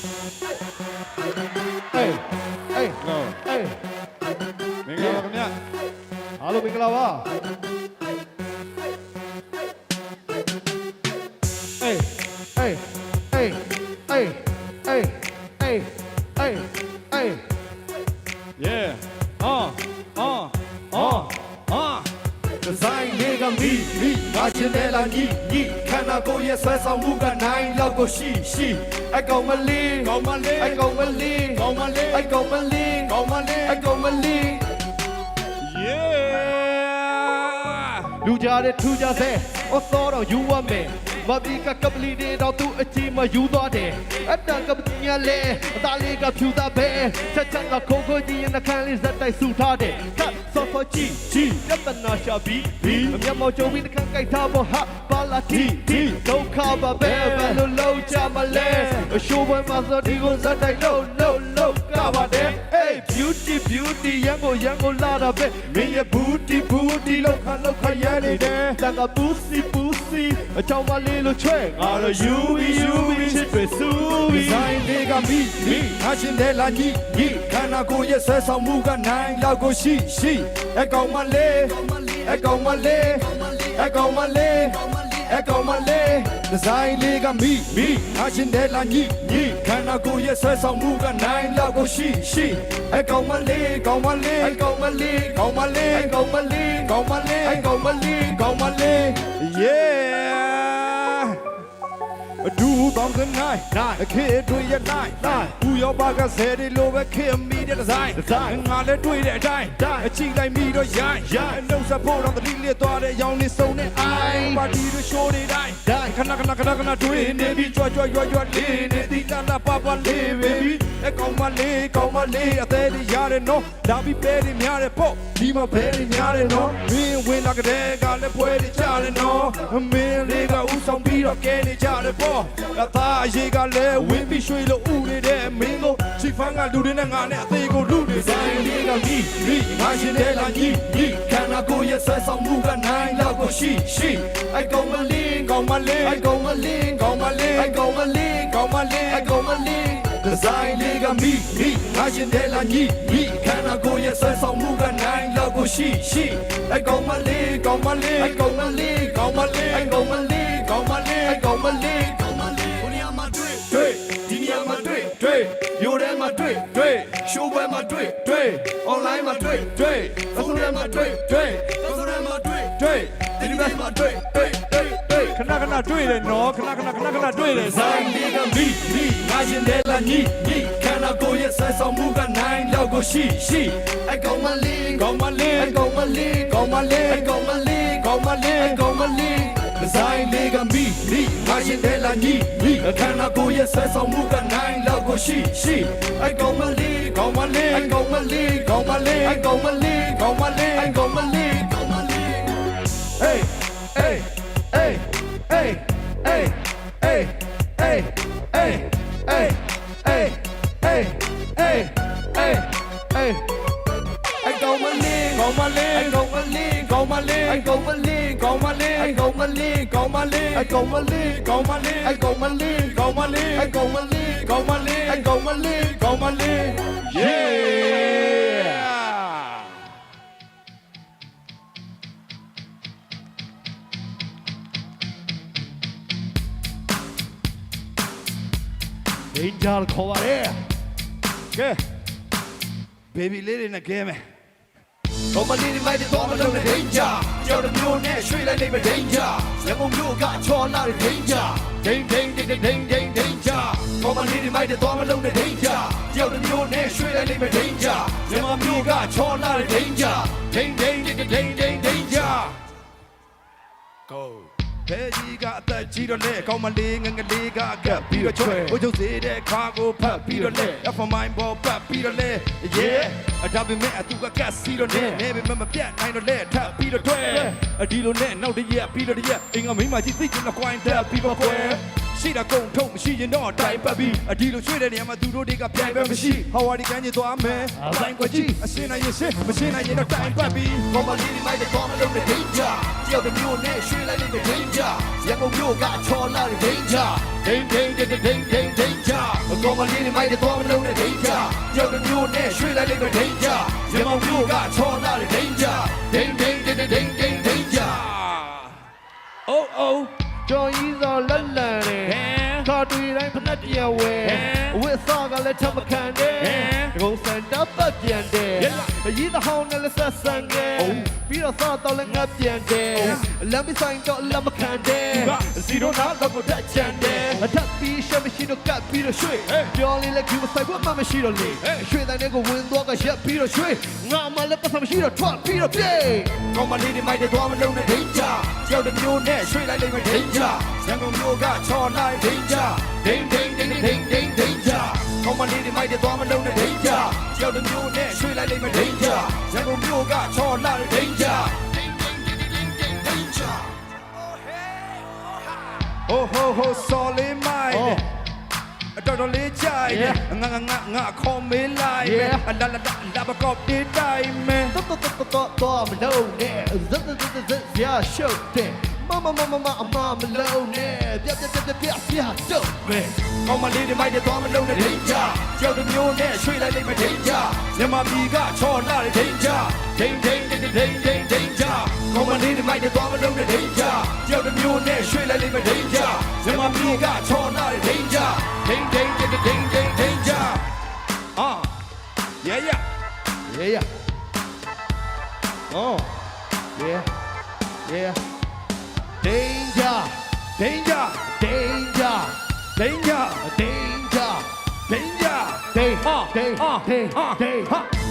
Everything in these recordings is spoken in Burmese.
Hey, hey, no hey. မင်္ဂလာပါခင်ဗျ အားလုံးမင်္ဂလာပါ Hey, hey, hey, hey, hey, hey, hey, hey. yeah Design လေးကမိငါချင်းနဲ့လာညီခန္ဓာကိုယ်ရဲ့ဆွဲဆောင်မှုကနိုင်လောက်ကိုရှိအကောင်မလေးအကောင်မလေးအကောင်မလေးအကောင်မလေးအကောင်မလေး yeah လူကြတဲ့ထူကြဆဲအသောတော်ယူဝမယ်မပီကကပလီနေတော့သူအချင်းမယူသွားတယ်အတန်ကပတိညာလေအသားလေးကဖြူသားပဲချက်ချက်ကခိုးခိုးကြီးရဲ့နှခမ်းလေးဇက်တိုက်ဆူထားတယ်ကတ်ဆော့ဖော်ကြီးကတနာရှာဘီအမျက်မှောက်ကြုံပြီးနှခမ်းကြိုက်ထားဖို့ဟာပါလာတီဒုက္ခပါပဲဘယ်လိုလုပ်ကြမလဲအရှိုးပွဲမှာဆိုဒီကိုဇက်တိုက်လို့ကပါတယ် Hey beauty ရန်ကိုလာတာပဲမင်းရဲ့ booty လောက်ခရမ်းနေတယ်တန်ကပူစီအချောင်းမလေးလို့ချွဲငါတော့ you be ချစ်တွေစူပြီး Design လေးကမိငါချင်းနဲ့လာညီခန္ဓာကိုယ်ရဲ့ဆွဲဆောင်မှုကနိုင်လောက်ကိုရှိအကောင်မလေးအကောင်မလေးအကောင်မလေးအကောင်မလေး Design လေးကမိငါချင်းနဲ့လာညီခန္ဓာကိုယ်ရဲ့ဆွဲဆောင်မှုကနိုင်လောက်ကိုရှိအကောင်မလေးအကောင်မလေးအကောင်မလေးအကောင်မလေးအကောင်မလေးအကောင်မလေးအကောင်မလေးအကောင်မလေး yeah ဒူတောင်းစနိုင်ခေတွေ့ရနိုင်ဦးရောပါကဆယ်ဒီလိုပဲခေမီတဲ့ဒီဇိုင်းငါလည်းတွေ့တဲ့အတိုင်းအချိလိုက်မိတော့ရိုင်းနှုတ်ဆက်ဖို့တော့တတိလေးသွားတဲ့ရောင်လေးစုံနဲ့အိုင်ပါတီတို့ရှိုးနေတိုင်းခဏတွေ့နေပြီးကြွလေးနေဒီလာပါလေး baby အကောင်မလေးအသေးလေးရတယ်နော်လာပြီးပဲတွေများတယ်ပေါ့ဒီမှာပဲတွေများတယ်နော်မင်းဝင်လာကြတဲ့ကလည်းပွဲတွေကြတယ်နော်မင်းလေးကဥဆောင်ပြီးတော့ကဲနေကြတယ်ပေါ့အသားအရေးကလည်းဝင်းပြီးရွှေလို့ဥနေတဲ့မင်းကိုချီဖန်းကလူတွေနဲ့ငါနဲ့အသေးကိုလူတွေ Design လေးကမိငါချင်းနဲ့လာညီခန္ဓာကိုယ်ရဲ့ဆွဲဆောင်မှုကနိုင်လောက်ကိုရှိအကောင်မလေးအကောင်မလေးအကောင်မလေးအကောင်မလေးအကောင်မလေးအကောင်မလေးအကောင်မလေး Design လေးကမိငါချင်းနဲ့လာညီခန္ဓာကိုယ်ရဲ့ဆွဲဆောင်မှုကနိုင်လောက်ကိုရှိအကောင်မလေးအကောင်မလေးအကောင်မလေးအကောင်မလေးအကောင်မလေးအကောင်မလေးအကောင်မလေးအကောင်မလေးဘုရားမှာတွေ့ဒီနေရာမှာတွေ့မြို့ထဲမှာတွေ့ရှိုးပွဲမှာတွေ့ online မှာတွေ့ဖုန်းထဲမှာတွေ့ဖုန်းထဲမှာတွေ့ဒီနေ့မှာတွေ့ ခဏတွေ့တယ်နော်ခဏတွေ့တယ် Design လေးကမိငါချင်းနဲ့လာညီခန္ဓာကိုယ်ရဲ့ဆွဲဆောင်မှုကနိုင်လောက်ကိုရှိအကောင်မလေးအကောင်မလေးအကောင်မလေးအကောင်မလေးအကောင်မလေးအကောင်မလေးအကောင်မလေး Design လေးကမိငါချင်းနဲ့လာညီခန္ဓာကိုယ်ရဲ့ဆွဲဆောင်မှုကနိုင်လောက်ကိုရှိအကောင်မလေးအကောင်မလေးအကောင်မလေးအကောင်မလေးအကောင်မလေးအကောင်မလေးအကောင်မလေးအကောင်မလေး Hey, hey, hey, hey, hey, hey, hey, hey, hey, hey, hey, hey, hey, hey. အကောင်မလေးအကောင်မလေးအကောင်မလေးအကောင်မလေးအကောင်မလေးအကောင်မလေးအကောင်မလေးအကောင်မလေးအကောင်မလေးအကောင်မလေးအကောင်မလေးအကောင်မလေးအကောင်မလေးအကောင်မလေးအကောင်မလေးအကောင်မလေး yeah Danger ခေါ်ပါလေ ကဲ baby လေးတွေနဲ့ကဲမယ် ကောင်မလေးတွေလိုက်တော့မလုံးနဲ့ danger ကြောက်တဲ့မျိုးနဲ့ရွှေ့လိုက်နေမယ် danger ရန်ကုန်မြို့ကချော်လာတဲ့ danger danger ကောင်မလေးတွေလိုက်တော့မလုံးနဲ့ danger ကြောက်တဲ့မျိုးနဲ့ရွှေ့လိုက်နေမယ် danger ရန်ကုန်မြို့ကချော်လာတဲ့ danger danger go ဘယ်ကြီးကအသက်ကြီးတော့လဲကောင်းမလေးငငလေးကကပ်ပြီးတော့ချွဲဘိုးချုပ်စေးတဲ့ခါကိုဖတ်ပြီးတော့လဲ F mine ဘောပတ်ပြီးတော့လဲ yeah အဒါပေမဲ့အသူကကတ်စီတော့လဲနေပေမဲ့မပြတ်နိုင်တော့လဲထပ်ပြီးတော့တွဲအဒီလိုနဲ့နောက်တရက်ပြီးတော့တရက်အင်္ဂါမိမကြီးသိချင်တော့ coin တက်ပြီးတော့ခွဲရှိတာကုန်ထုံမရှိရင်တော့တိုင်ပတ်ပြီးအဒီလိုရွှေ့တဲ့နေရာမှာသူတို့တွေကပြိုင်ပဲမရှိဟော်ဝါဒီကန်းကြီးသွားမယ်အဆိုင်ကိုကြည့်အရှင်းနိုင်ရင်ရှင်းမရှင်းနိုင်ရင်တော့တိုင်ပတ်ပြီး ကောင်မလေးတွေလိုက်တော့မလုံးနဲ့ danger ကြောက်တဲ့မျိုးနဲ့ရွှေ့လိုက်နေမယ် danger ရန်ကုန်မြို့ကချော်လာတဲ့ danger danger ကောင်မလေးတွေမိုက်တဲ့သွားမလုံးနဲ့ danger ကြောက်တဲ့မျိုးနဲ့ရွှေ့လိုက်လိမ့်မယ် danger ရမောင်မျိုးကချောလာတဲ့ danger danger Oh oh ကျော်ကြီးစော်လက်လန်တယ်ခါတွေ့တိုင်းဖနက်ပြန်ဝဲအဝတ်အစားကလည်းထမခံတယ်ဒဂုံစံတပ်ပတ်ပြန်တယ်အရေးသဟောင်းနဲ့လည်းဆက်ဆံတယ်ပြီးတော့စားတော့လည်းငတ်ပြန်တယ်လမ်းမဆိုင်တော့လက်မခံတယ်စီရိုနာတော့ကိုတက်ချန်တယ်အထပ်ပြီးရှက်မရှိတော့ကပ်ပြီးတော့ရွှေ့ပြောလေးလည်းဒီမဆိုင်ဘူးမှမရှိတော့လေရွှေ့တိုင်းကိုဝင်သွားကရက်ပြီးတော့ရွှေ့ငါမှလည်းပတ်စံမရှိတော့ထွက်ပြီးတော့ပြေး ကောင်မလေးတွေမိုက်တဲ့သွားမလုံးနဲ့ danger ကြောက်တဲ့မျိုးနဲ့ရွှေ့လိုက်လိမ့်မယ် danger ရန်ကုန်မျိုးကချောလာတဲ့ danger danger ကောင်မလေးတွေမိုက်တဲ့သွားမလုံးနဲ့ danger ကြောက်တဲ့မျိုးနဲ့ရွှေ့လိုက်လိမ့်မယ် danger ရန်ကုန်မျိုးကချောလာတဲ့ danger Oh ho ho solid mind တော်တော်လေးကြိုက်ငါခေါ်မေးလိုက်လာဘကော့ဒီတိုင်းမဲ တော့မလုံးနဲ့ဇက်ရရှုပ်တယ်မမလုံးနဲ့ပြတုတ်ပဲ ကောင်မလေးတွေမိုက်တဲ့သွားမလုံးနဲ့ danger ကြောက်တဲ့မျိုးနဲ့ရွှေ့လိုက်လိမ့်မယ် danger မြန်မာပြည်ကချောလာတဲ့ danger danger ကောင်မလေးတွေမိုက်တဲ့သွားမလုံးနဲ့ danger ကြောက်တဲ့မျိုးနဲ့ရွှေ့လိုက်လိမ့်မယ် danger မြန်မာပြည်ကချောလာတဲ့ danger danger Yeah Oh yeah danger danger danger danger danger danger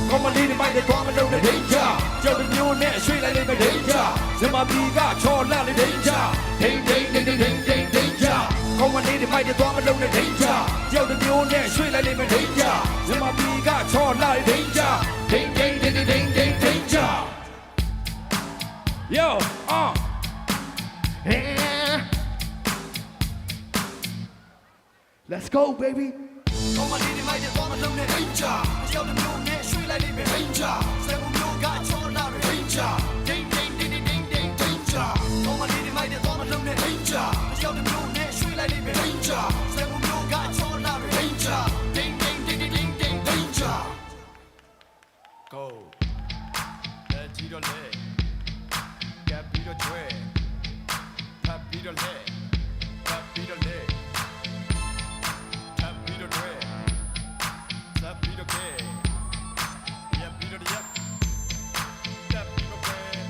ကောင်မလေးတွေမိုက်တဲ့သွားမလုံးနဲ့ danger ကြောက်တဲ့မျိုးနဲ့ရွှေ့လိုက်လိမ့်မယ် danger မြန်မာပြည်ကချောလာတဲ့ danger danger ကောင်မလေးတွေမိုက်တဲ့သွားမလုံးနဲ့ danger ကြောက်တဲ့မျိုးနဲ့ရွှေ့လိုက်လိမ့်မယ် danger မြန်မာပြည်ကချောလာတဲ့ danger danger Yo Let's go baby ကောင်မလေးတွေမိုက်တဲ့သွားမလုံးနဲ့ danger ကြောက်တဲ့မျိုးနဲ့ရွှေ့လိုက်လိမ့်မယ် danger စံကုန်မျိုးကချောလာတဲ့ danger danger ကောင်မလေးတွေမိုက်တဲ့သွားမလုံးနဲ့ danger ကြောက်တဲ့မျိုးနဲ့ရွှေ့လိုက်လိမ့်မယ် danger စံကုန်မျိုးကချောလာတဲ့ danger danger Go လက်ကြီးတော့လေကပ်ပြီးတော့ကျွဲဖပ်ပြီးတော့လေဖပ်ပြီးတော့လေဖပ်ပြီးတော့ကျွဲဖပ်ပြီးတော့ကဲရပ်ပြီးတော့ရပ်တပ်ပြီးတော့ကဲ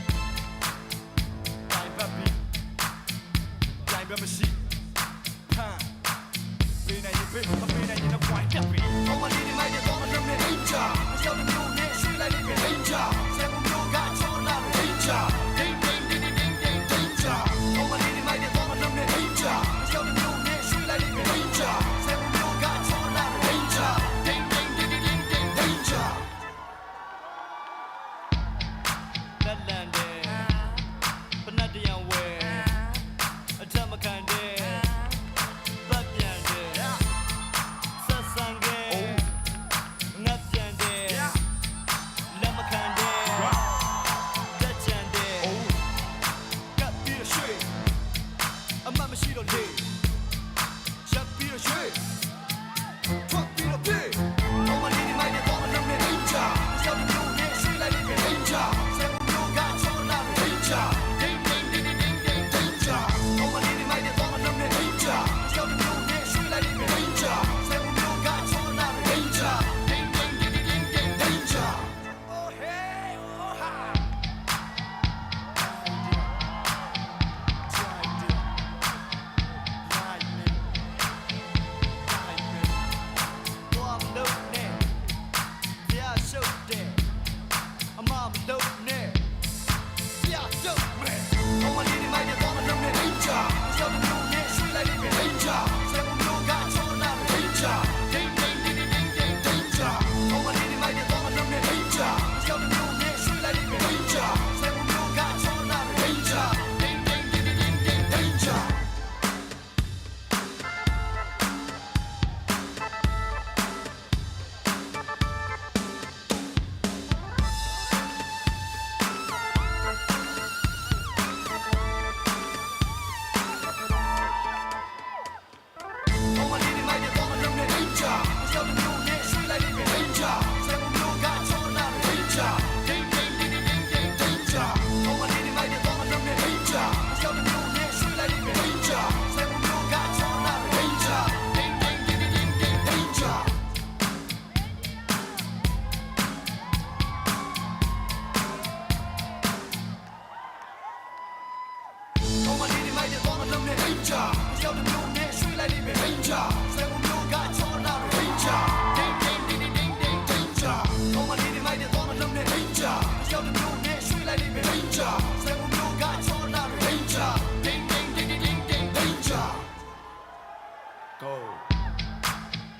go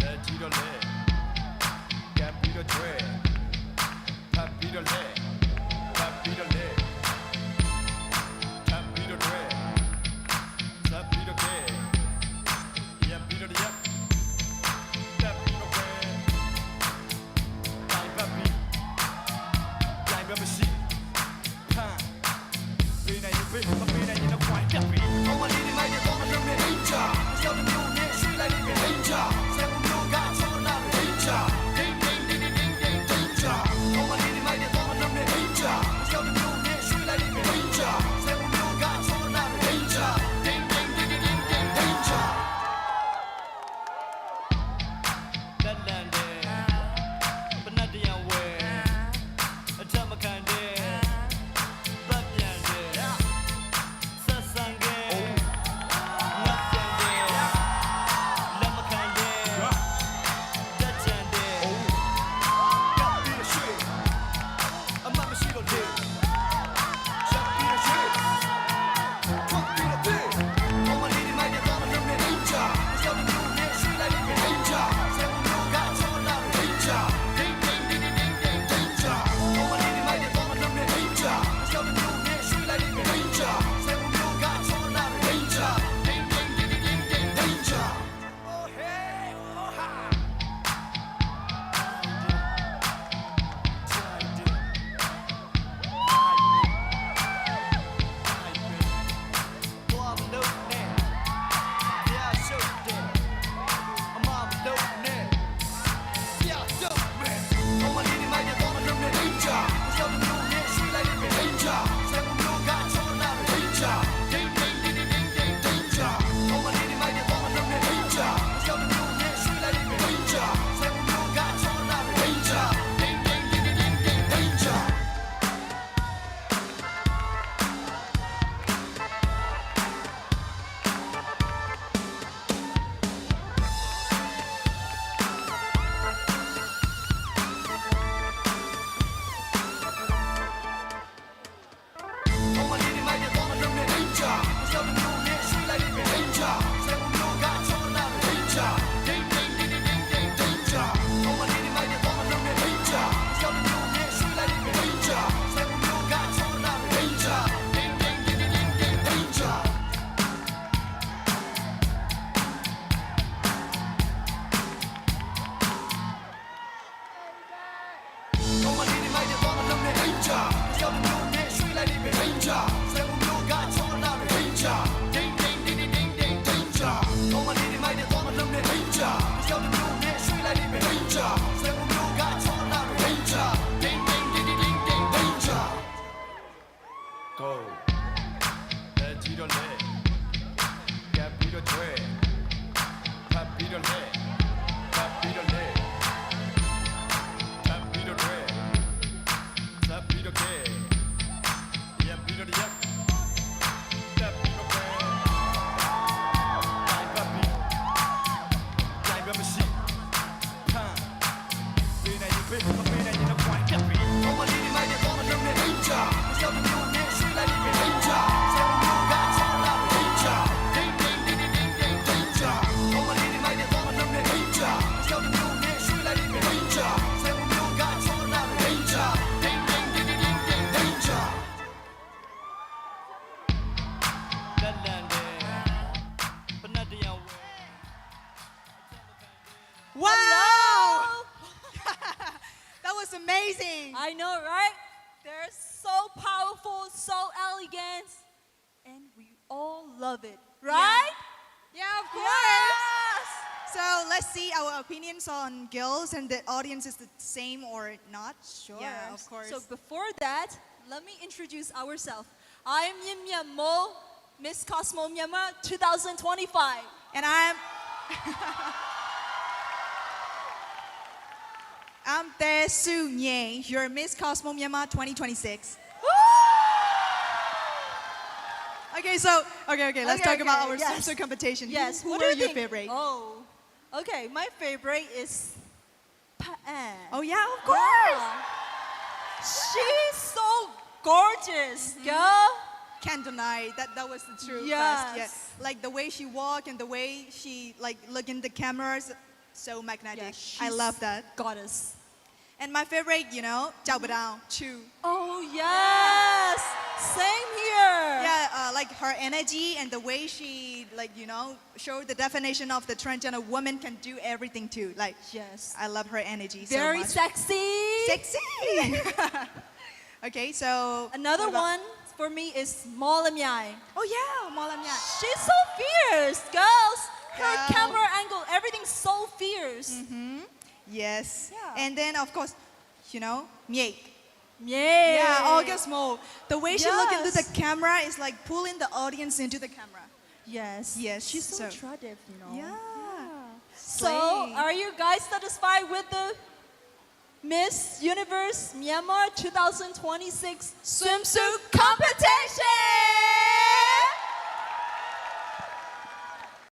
လက်ကြီးတော့လဲကပ်ပြီးတော့ကျွဲဖပ်ပြီးတော့လဲဖပ်ပြီးတော့လဲထပ်ပြီးတော့ကျွဲထပ်ပြီးတော့ကဲရပ်ပြီးတော့ရပ်တပ်ပြီးတော့ကဲတိုင်းပတ်ပြီးတိုင်းပတ်မရှိဖမ်းပေးနိုင်ရင်ပေးမပေးနိုင်ရင်တော့ခွိုင်းပြပြီး Oh my lady my dear don't let me danger ကြောက်တဲ့မျိုးနဲ့ရွှေ့လိုက်တဲ့ danger စက်မှုကချောလာ danger ding ding ding ding ding danger Oh my lady my dear don't let me danger ကြောက်တဲ့မျိုးနဲ့ရွှေ့လိုက်တဲ့ danger စက်မှုကချောလာ danger ding ding ding ding ding danger လက်လန်တဲ့ပနတ်တရံဝဲအထက်မခံတဲ့တပ်ပြန်တဲ့ဆက်ဆံခဲ့ငါပြန်တဲ့လက်မခံတဲ့တက်ချန်တဲ့ကပ်ပြီးရွှေအမမရှိတော့လေချက်ပြီးရွှေထွက်ပြီးတဲ့ Oh my lady my dear don't let me danger ကြောက်တဲ့မျိုးနဲ့ရွှေ့လိုက်တဲ့ danger စက်မှုကချောလာ danger ding ding ding ding ding danger Oh my lady my dear don't let me danger ကြောက်တဲ့မျိုးနဲ့ရွှေ့လိုက်တဲ့ danger စက်မှုကချောလာ danger ding ding ding ding ding danger Oh hey oh ha Oh my lady my dear don't let me danger ကြောက်တဲ့မျိုးနဲ့ရွှေ့လိုက်တဲ့ danger စက်မှုကချောလာ danger ding ding ding ding ding danger Oh my lady my dear don't let me danger ကြောက်တဲ့မျိုးနဲ့ရွှေ့လိုက်တဲ့ danger စက်မှုကချောလာ danger ding ding ding ding ding danger Oh my lady my dear don't let me danger ကြောက်တဲ့မျိုးနဲ့ရွှေ့လိုက်တဲ့ danger စက်မှုကချောလာ danger ding ding ding ding ding danger Oh my lady my dear don't let me danger ကြောက်တဲ့မျိုးနဲ့ရွှေ့လိုက်တဲ့ danger စက်မှုကချောလာ danger ding ding ding ding ding danger go လက်ကြီးတော့လဲကပ်ပြီးတော့ကျွဲဖပ်ပြီးတော့လဲဖပ်ပြီးတော့လဲထပ်ပြီးတော့ကျွဲထပ်ပြီးတော့ကဲရပ်ပြီးတော့ရပ်တပ်ပြီးတော့ကဲတိုင်းပတ်ပြီးတိုင်းပတ်မရှိဖမ်းပေးနိုင်ရင်ပေးမပေးနိုင်ရင်တော့ခွိုင်းပြပြီး Oh my lady my dear don't let me danger ကြောက်တဲ့မျိုးနဲ့ရွှေ့လိုက်တဲ့ danger စက်မှုကချောလာ danger ding ding ding ding ding danger Oh my lady my dear don't let me danger ကြောက်တဲ့မျိုးနဲ့ရွှေ့လိုက်တဲ့ danger စက်မှုကချောလာ danger ding ding ding ding ding danger လက်လန်တဲ့ပနတ်တရံဝဲ Wow! That was amazing. I know, right? They're so powerful, so elegant, and we all love it, right? Yeah, of course. Yes! So let's see our opinions on girls and the audience is the same or not. Sure. Yeah, of course. So before that, let me introduce ourselves. I'm Yim Yam Mo, Miss Cosmo Myanmar 2025. and I'm Tae Soo Nyang, your Miss Cosmo Myanmar 2026. Okay, let's talk about our yes. swimsuit competition. Yes. Who What are do you your think? favorite? Oh, okay. My favorite is Pa'an. Oh, yeah, of course. She's so gorgeous, girl. can't deny that was the truth. Yes. Yeah. Like the way she walk and the way she like look in the cameras, so magnetic. I she's love that. Goddess. And my favorite, you know, Zhao Badao, Chu. Oh yes, same here. Yeah, like her energy and the way she like, you know, show the definition of the transgender woman can do everything too. Like, Yes. I love her energy Very so much. sexy. Sexy. Okay, so Another what about- one for me is Mo Lam Yai. Oh yeah, Mo Lam Yai. She's so fierce, girls. Her Yeah. camera angle, everything's so fierce. Yes. Yeah. And then of course, you know, Miek. Yeah. Yeah, August Mo. The way she look into the Yes. camera is like pulling the audience into the camera. Yes. Yes, She's so so- attractive, you know. Yeah. So, Slay. are you guys satisfied with the Miss Universe Myanmar 2026 swimsuit competition?